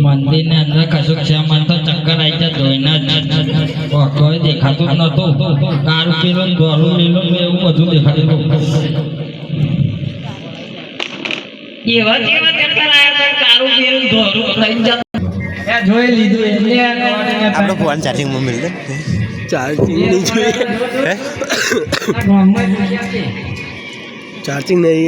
મંદિર ને અંદર કશું છે મને તો ચક્કર આવી જાય જોઈને કોઈ દેખાતું જ નતું કારું પીલું ધોરું લીલું એવું બધું દેખાતું એવા કેવા ચક્કર આવ્યા કારું પીલું ધોરું લઈ જતા જોઈ લીધું એટલે આપણો ફોન ચાર્જિંગમાં મિલ દે ચાર્જિંગ નહીં જોઈએ ચાર્જિંગ નહીં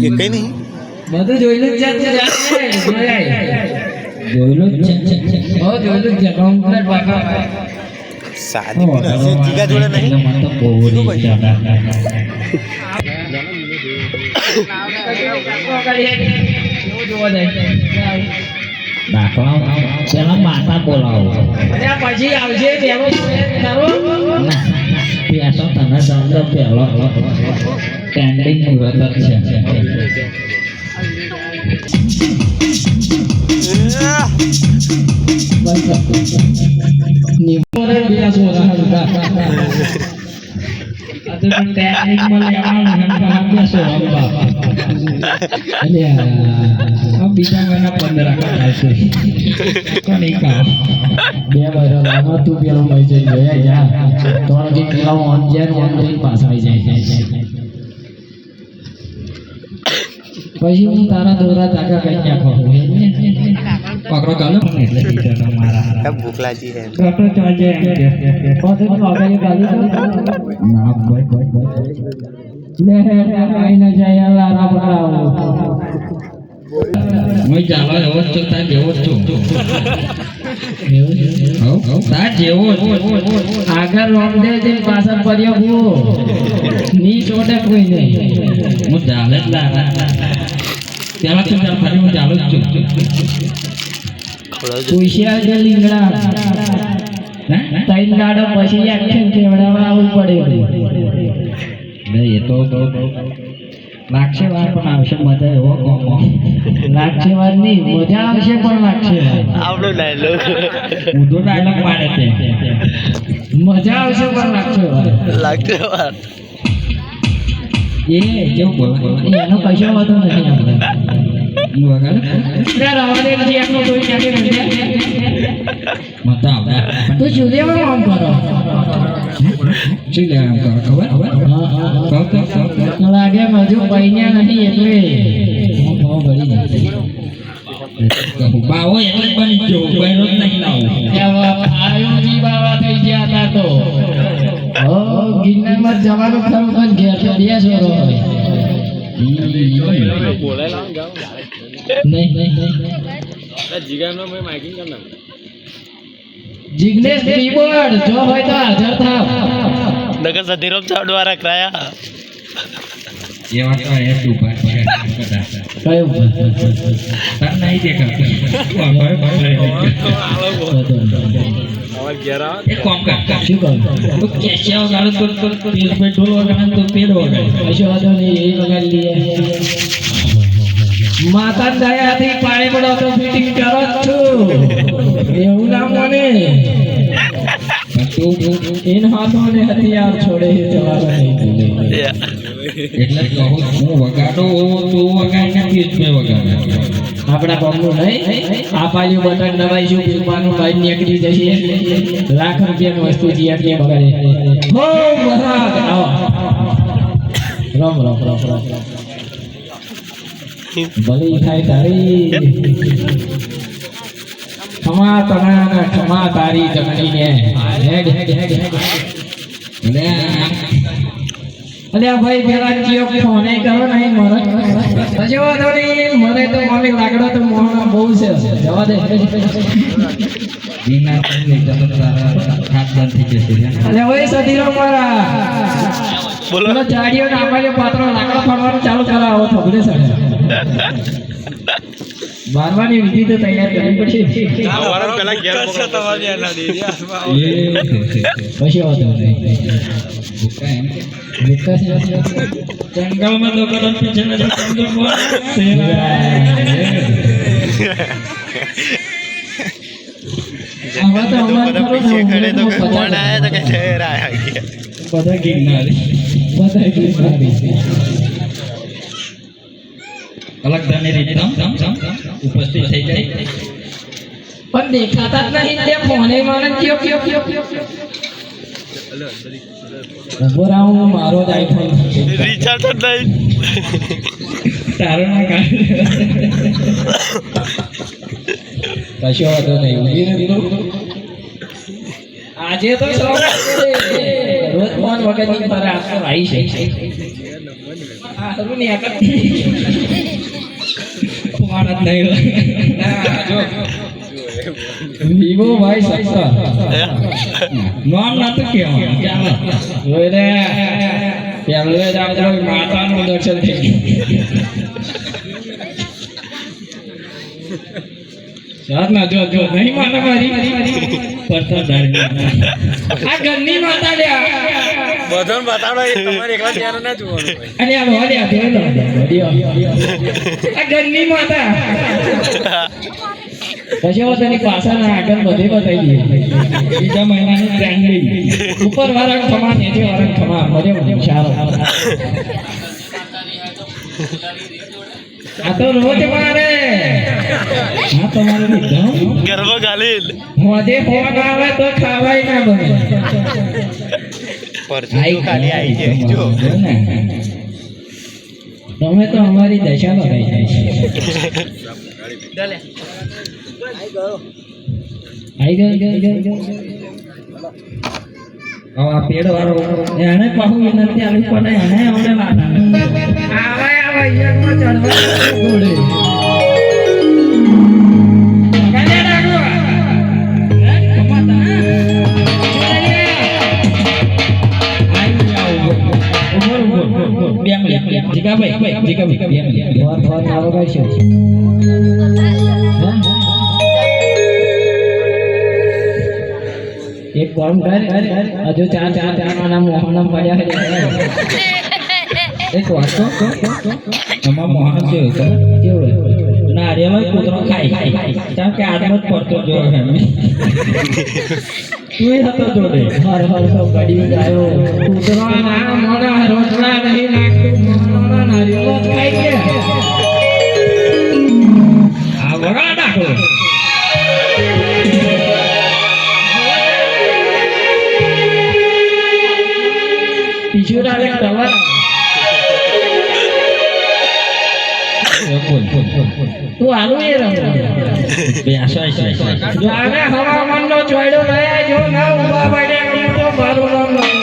એ કઈ નહીં બધું જોયેલું જ છે જોયેલું જ છે હો જોયેલું જ છે કમ્પ્લીટ વાકા સાદી જીગા જોડે નહીં મને તો બહુ પેલા માતા બોલાવો પછી આવશે પેલો તને દંડ પેલો સ્ટેન્ડિંગ મુહૂર્ત છે બીજા મહિના 15 આવશે બે વર્ષ તું પેલો મળી જઈ જોયા જા તો પેલા ઓનલાઈન પાસ આવી જાય પછી હું તારા દોરા તાકા કઈ નાખો પકડો ચાલો એટલે મારા ભૂખ લાગી હે પકડો ચાલજે પછી આગળ ગાલી ના ભાઈ લે આઈ ના જાય લારા બરાવો હું ચાલો એવો જ તા જેવો જ છું તા જેવો આગળ રામદેવજી પાછળ પડ્યો હું ની છોડે કોઈ નહીં હું ચાલે જ લારા પેલા તો ચાલ ફરી હું ચાલુ જ છું પૂછ્યા જે લીંગડા તૈન ગાડો પછી આખી કેવડાવા આવવું પડે નહીં એ તો લાગશે વાર પણ આવશે મજા એવો કોમો લાગશે વાર નહીં મજા આવશે પણ લાગશે આપણો ડાયલોગ ઊંધો ડાયલોગ મારે છે મજા આવશે પણ લાગશે વાર એ જો બોલ એનો કશો વાતો નથી આપણે વગાડ રાવણજી એનો કોઈ ક્યાંથી નથી મતા આવે તું જુલિયામાં કામ કરો જુલિયા કામ કરો ખબર લાગે મજુ પૈણ્યા નહીં એટલે બહુ ભરી જાય બાવો એટલે બની ગયો બહેનો જ નહીં લાવો આયુજી બાવા થઈ ગયા હતા તો ગિરનારમાં જવાનું ખરું પણ ઘેર તો બેસ વરો જિગ્નેશ કીબોર્ડ જો હોય તો હાજર થાવ નગર સધીરોમ ચાવ દ્વારા કરાયા એવા તો એ સુપર કયો તન નહીં દેખાતો એક કામ કર શું કર તો કેશિયા વગાડો તો પેલ પે ઢોલ વગાડો તો પેડ વગાડો કશો વાંધો નહીં એ વગાડી લઈએ માતા દયાથી પાણી પડો તો ફિટિંગ કરો છું એવું ના મને इन हाथों ने हथियार छोड़े जवाब नहीं એટલે કહું હું વગાડો તો વગાડને પીઠ પે વગાડે આપડા કોમનું નહીં આ પાયું બટન દબાઈશું પીવાનું બાઈ નીકળી જશે લાખ રૂપિયાની વસ્તુ જીઆરને બગાડે હો મહારાજ આવો રામ રામ રામ રામ ભલી થાય તારી क्षमा तमाना क्षमा तारी जगनी ने हेड अरे भाई पेला जियो फोन करो नहीं मरे जवा दो नहीं मरे तो मम्मी लागड़ो तो मोहना बहु से जवा दे बिना नहीं तो तारा हाथ बंद थी जैसे अरे भाई सदीरो मारा बोलो ना जाड़ियो ना हमारे पात्रो लागड़ो फड़वानो चालू कराओ थोड़े से बारवानी विधि तो तैयार करनी पड़े वारन पहला 11 से तवाजी आना दे दिया ये कैसे होता है बुक्का से जंगल में दो कदम पीछे न जाओ तो हमारे पीछे खड़े तो कौन आया तो कैसे आया पता गिरनारी અલગ ધાની રીતના ઉપસ્થિત થઈ જાય પણ દેખાતા જ નહીં તે ફોને મને કયો ઉભો રહો મારો જ આઈફોન રિચાર્જ જ નહીં તારો ના કાઢ કશો વાંધો નહીં ઊભી નથી આજે તો રોજ ફોન વગરની પર આખો આવી છે આ હરું ને આકર ફોન જ નહીં ના જો વિવો ભાઈ સત્તા નામ ના તો કેવા જોઈ રે પહેલે જ આપણો માતાનું દર્શન થઈ ગયું ના જો નહીં માતા મારી પરતા ધારી આ ઘરની માતા લે બધાને બતાડો તમારે એકલા ત્યારે ના જોવાનું અરે આ આ ઘરની માતા પછી તેની પાછળ આગળ બધે બતાવી દઈએ બીજા મહિનાની ટ્રેન્ડિંગ ઉપર વાળા ખમા નીચે વાળા ખમા બધે સારો આ તો રોજ મારે હા તમારે લીધો ગરબા ગાલી મોજે ફોન આવે તો ખાવાય ના બને પરથી ખાલી આવી જાય જો તમે તો અમારી દશા લગાઈ જાય છે આઈ ગયો આ પેડ વાળો એને પાહુ વિનંતી આલી પણ એને અમને લાતા આવે યરમાં ચડવા ગોળે ગાલે ડાગો કમાતા આઈ જાઓ ઉમર બે મિનિટ જીગાભાઈ ફોન આવો ગાઈશો એક કામ કર હજુ ચાર નામ મોહનમ પડ્યા છે એક વાત તો અમાર મોહન છે કેવું નારિયેળ કૂતરો ખાય કારણ કે આદમ જ પડતો જો હે તું હતો જોડે હર તો ગાડી ગાયો કૂતરો ના મોડા રોટલા નહીં નાખતું મોહનના નારિયેળ જ ખાય કે આ વગા નાખો ટીચર આલે તવા તું આલુ એ રમ બે આશા છે જાને હવામાન નો ચોયડો લઈ જો ના ઉભા પડે તો મારું નામ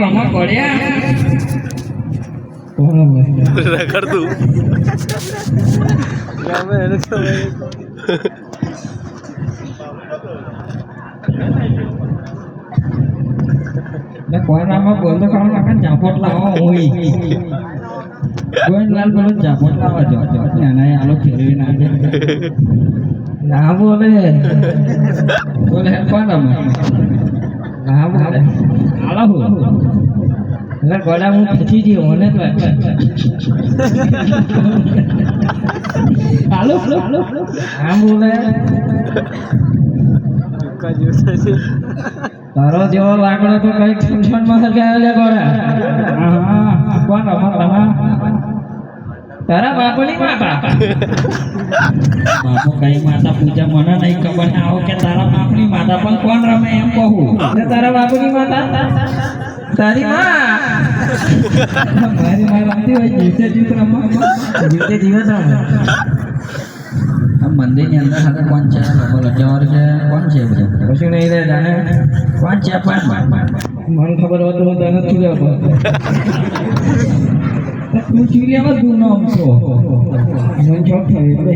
રમા પડ્યા કર તું કોઈનામાં બોલતો કામ નાખે ચાપોટ લાવો હોય ગોવિંદલાલ બોલો જાપોટ લાવવા જો નાના આલો ફેરવી નાખે ના બોલે બોલે કોણ રમે ના બોલે આલો હું એટલે ગોડા હું પૂછી જી મને તો આલો ના બોલે તારો જેવો લાકડો તો કઈ ફંક્શન માં સગાયો લે ગોડા હા કોણ રમા રમા તારા બાપુની માતા બાપુ કઈ માતા પૂજા મને નહીં ખબર આવો કે તારા બાપની માતા પણ કોણ રમે એમ કહું એટલે તારા બાપુની માતા તારી માં મારી માં રમતી હોય જીવતે જીવ રમવા જીવતે જીવત રમે મંદિર ની અંદર સાથે કોણ છે બોલો જવાર છે કોણ છે કશું નહીં રે જાણે કોણ છે પણ મને ખબર હોત હું તને ચૂલ્યા પર તું ચૂલ્યામાં તું નામ છો મને ચોક થયું એટલે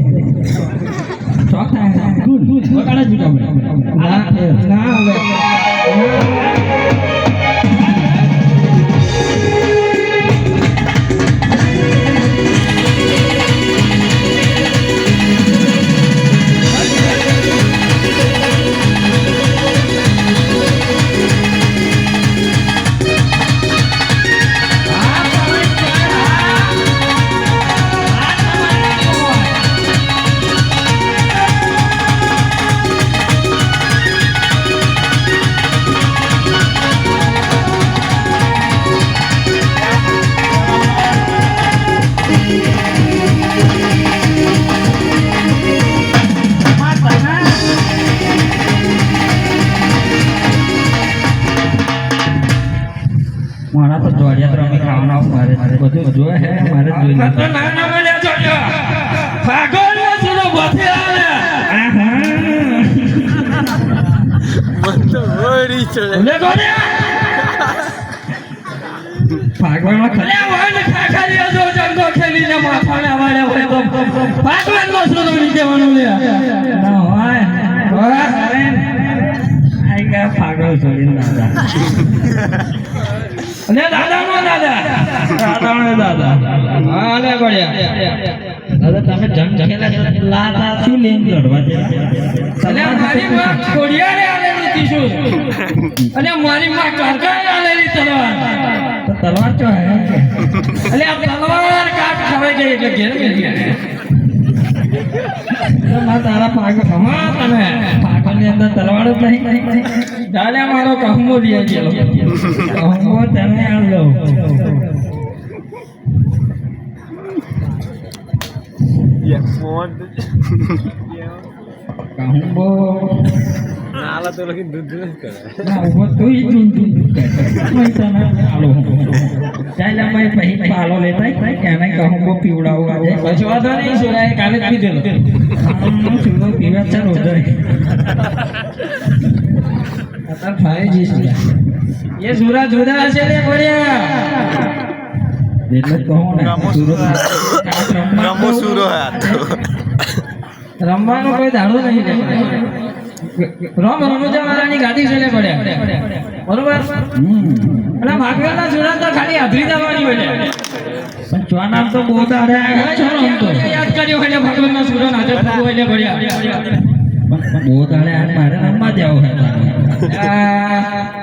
ચોક થાય તું વગાડે જ ગમે ના ના હવે મારા તો જોડિયા તો અમે ખાવાના મારે બધું જોયે હે મારે જોઈ લે તો ના ના મને જોડિયા પાગલ ને સુનો બોથે આલે મત ઓડી ચડે લે જોડિયા પાગલ માં ખલે હોય ને ખાખરી જો જંગો ખેલીને માથાને વાળે હોય તો પાગલ નો સુનો ની કહેવાનું લે ના હોય ઓરા આઈ કા પાગલ છોડીને દાદા અને દાદા નો દાદા હાલે ગોળ્યા દાદા તમે જંગ ખેલા લાતા થી લેન લડવા દે અને મારી માં ગોળિયા રે આલેલી તીશું અને મારી માં કાકા આલેલી તલવાર તો તલવાર તો હે એટલે આ તલવાર કાટ ખવાઈ ગઈ એટલે ઘેર ગઈ તો મા તારા પાગ ખમા તમે પાગલ ની અંદર તલવાર જ નહીં જાલે મારો કહમો લઈ ગયો કહમો તમે આલો યા ફોન કહમો નાલા તો લખી દૂધ ન કરે ના ઉભો તોય દૂધ કરે મય તને આલો ચાલે મય પહી પાલો લેતા એને કહમો પીવડાવું આજે પછી વાતો નહીં સુરાય કાલે જ પીધેલો સુરો પીવા ચાલો જાય आता खाए जी ये सूरज जुदा से ले बढ़िया એટલે કહો ને રમો સુરો હે રમવાનો કોઈ દાડો નહીં રમ રમુજા વાળાની ગાદી છે લે પડ્યા બરોબર અને ભાગવાના સુરત તો ખાલી અધરી જવાની હોય પણ ચો નામ તો બહુ દાડે આવ્યા છો રમ તો યાદ કર્યો એટલે ભગવાનના સુરત હાજર થવું હોય લે પડ્યા પણ બહુ દાડે આ મારે રમવા જાવ હે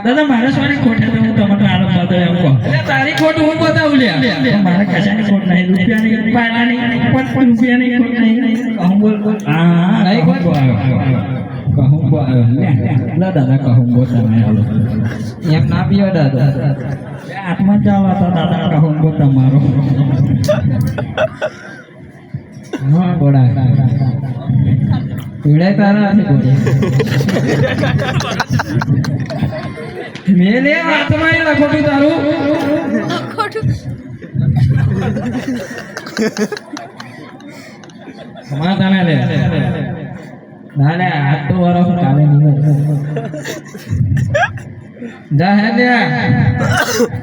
દાદા મારે સોની ખોટ હું તમને આરામ બતાવ એમ કહો તારી ખોટ હું બતાવું લે મારે કશાની ખોટ નહીં રૂપિયાની પાલાની 5 રૂપિયાની ખોટ નહીં કહું બોલ હા નહીં ખોટ કહું બોલ લે દાદા કહું બોલ તમે હાલો એમ ના પીઓ દાદા આત્મા ચાલો તો દાદા કહું બોલ તમારો હા બોડા પીડાય તારા નથી બોલે મેલે આત્મા એ લખોટું તારું માં તને લે ના લે આ તો વરસ કાલે નહીં જા હે લે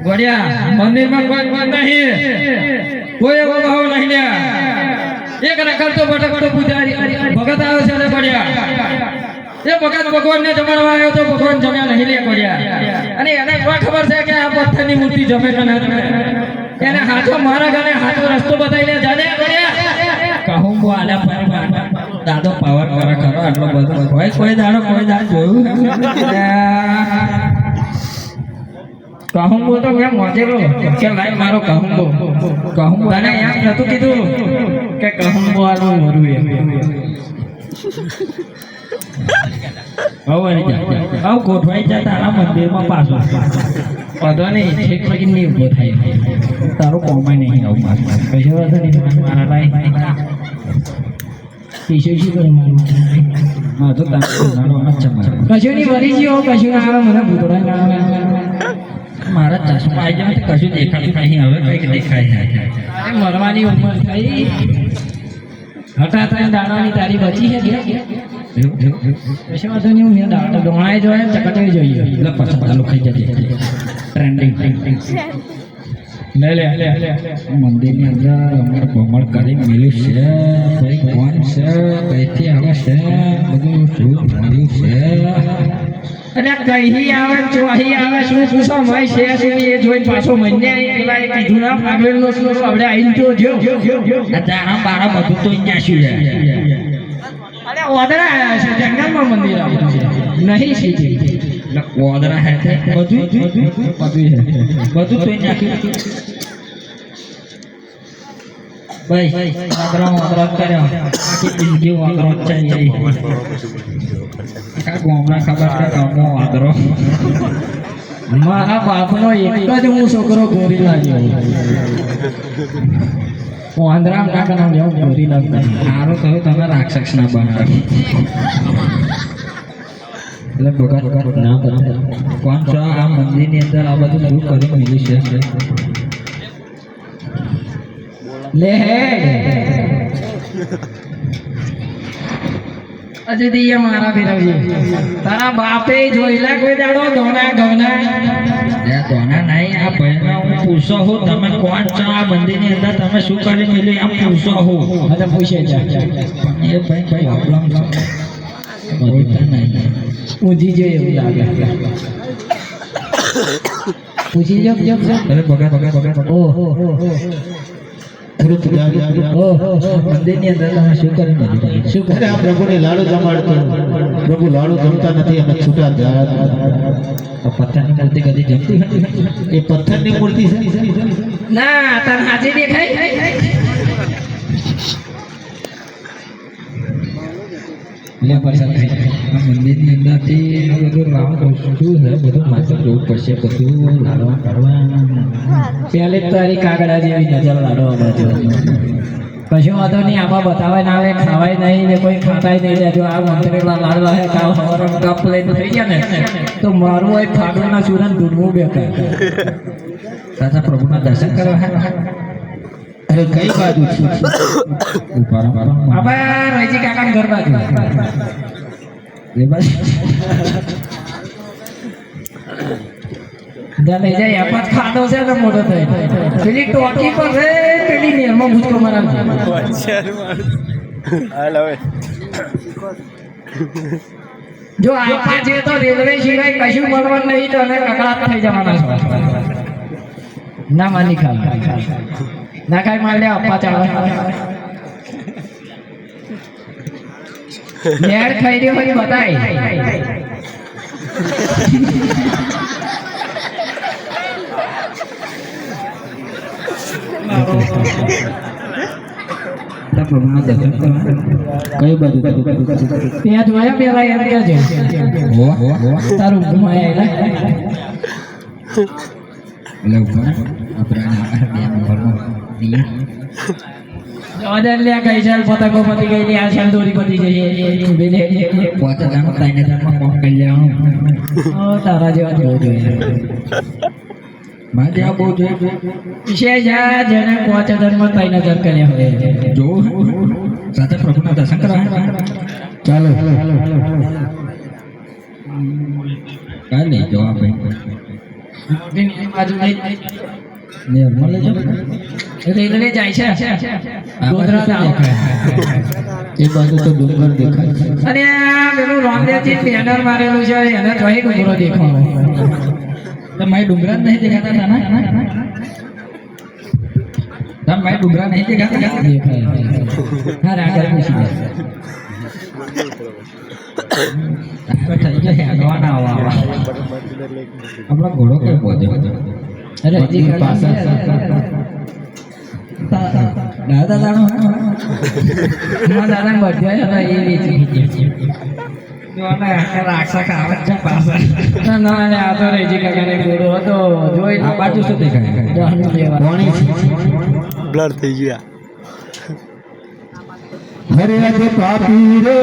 ગોડિયા મંદિરમાં કોઈ નહીં કોઈ એવો ભાવ નહીં લે એક રખડ તો ભટકતો પૂજારી ભગત આવ્યો છે લે ગોડિયા એ ભગત ભગવાનને જમાડવા આવ્યો તો ભગવાન જમ્યા નહીં લે ગોડિયા અને એને કોઈ ખબર છે કે આ પથ્થરની મૂર્તિ જમે કે ના જમે એને હાથો મારા ગણે હાથો રસ્તો બતાવી લે જાને કહું બો આલા ફરી દાદો પાવર કરે ખરો આટલો બધો કોઈ દાડો જોયું કહું બો તો મેં મોજેલો કે લાઈ મારો કહું બો તને એમ નતું કીધું કે કહું બો આલું મરું એમ હવે ગોઠવાઈ જા તારા મંદિરમાં પાછો બધો નહીં ઠીક લગી નહીં ઉભો થાય તારું કોમાય નહીં આવું પાછું કશો વાંધો નહીં મારા લાઈ કશું નહીં વરી ગયો કશું ના આવે મને ભૂતળા ના આવે મારા ચશ્મા આવી જાય તો કશું દેખાતું નહીં હવે કંઈક દેખાય મરવાની ઉંમર થઈ હઠા થાય દાણાની તારી બચી છે કશું વાંધો નહીં મેં દાણા ડોણાએ જોઈએ ચકટી જોઈએ એટલે પછી ચાલુ ખાઈ જતી ટ્રેન્ડિંગ લે મંદિરની અંદર અમારે ભમણ કરી મેળ્યું છે ભાઈ કોણ છે કઈથી આવે છે બધું શું મળ્યું છે અને કઈ આવે ચોહી આવે શું સમય છે શું એ જોઈ પાછો મહિને પેલા કીધું ના પાગલેલો શું આપણે આવીને જો આ દાણા બારા બધું તો અહીંયા શું છે અરે ઓદરા આવ્યા છે જંગલમાં મંદિર આવ્યું છે નહીં સીધી ઓદરા હે છે બધું છે બધું તો નાખ્યું ભાઈ ઓદરા કર્યો આખી જિંદગી ઓદરો ચાલી ગામના ખબર છે ગામનો ઓદરો મારા બાપનો એક જ હું છોકરો ગોરી લાગ્યો વાંદરામ કાકા નામ જેવો ગોરી લાગતો સારું કહ્યું તમે રાક્ષસ ના બનાવો એટલે ભગત ના બને કોણ છો આ મંદિરની અંદર આ બધું શું કરી મળ્યું છે લે અજય મારા ફેરવજી તારા બાપે જોઈલા કોઈ દાડો દોના ગવના દોના નહીં આ પહેલા હું પૂછો હું તમે કોણ છો આ મંદિરની અંદર તમે શું કરી મળ્યું આમ પૂછો હું અને પૂછે છે એ ભાઈ પ્રોબ્લેમ છે બોલતા નહીં પૂછી જોઈએ એવું લાગે પૂછી જો અરે ભગત ઓહો મંદિરની અંદર તમે શું કરી મળ્યું શું કરે આ પ્રભુને લાડુ જમાડતો પ્રભુ લાડુ જમતા નથી અને છૂટા પથ્થરની મૂર્તિ કદી જમતી એ પથ્થરની મૂર્તિ છે ના તને હાજી દેખાય મંદિરની અંદરથી બધું લાવવાનું શું છે બધું માત્ર જોવું પડશે બધું લાડવા કરવા પહેલી તારી કાગડા જેવી નજર લાડવા બાજુ કશું વાંધો નહીં આમાં બતાવાય ના આવે ખાવાય નહીં ને કોઈ ખાતાય નહીં જો આ મંત્રેલા લાડવા હે કાલ સવારે કપ લઈને થઈ ગયા ને તો મારું એક ફાગણના સુરન ડૂબવું બેઠા સાચા પ્રભુના દર્શન કરવા અરે કઈ બાજુ છું આપણે રજી કાકા ઘર બાજુ એ બાજુ લઈ જાય એમાં ખાડો છે ને મોટો થઈ પેલી ટોકી પર રે પેલી નેરમાં ભૂચકો મારા જો આપા છે તો રેલવે સિવાય કશું મળવાનું નહીં તો અમે કકડાટ થઈ જવાના છે ના માની ખા ના કાઈ માર લે આપા ચાલે નેડ ખાઈ રહ્યો હોય બતાય કઈ બાજુ ત્યાં જોયા પેલા એમ કે છે તારું ઘુમાયા કઈ ચાલ પતંગો પતી ગઈ આ ચાલ દોરી પતી જઈ તારા જેવા જવું જોઈએ માધ્યા બહુ છે જેને 5000 માં 3000 કર્યા હોય જો સાથે પ્રભુના દર્શન કરવા ચાલો કાલે જવાબ બાજુ નિર્મલ રેલવે જાય છે ગોધરા એ બાજુ તો ડુંગર દેખાય અને આ પેલું રામદેવજી બેનર મારેલું છે એને જોઈ ડુંગરો દેખાવો તો મારી ડુંગરા જ નહીં દેખાતા હતા ને તમે ભાઈ ડુંગરા નહીં દેખાતા હા રાગર પૂછી થઈ ગયો હેડવાના આવા હમણાં ઘોડો કઈ પહોંચ્યો અરે હજી પાછા દાદા દાણો દાદા બધ્યા હતા એ વેચી રાક્ષા ખાવા છે પાછા ના આ તો રેજી કાકાને ઘોડો હતો જોઈ આ બાજુ શું દેખાય બ્લર થઈ ગયા હરે આજે પાપી રે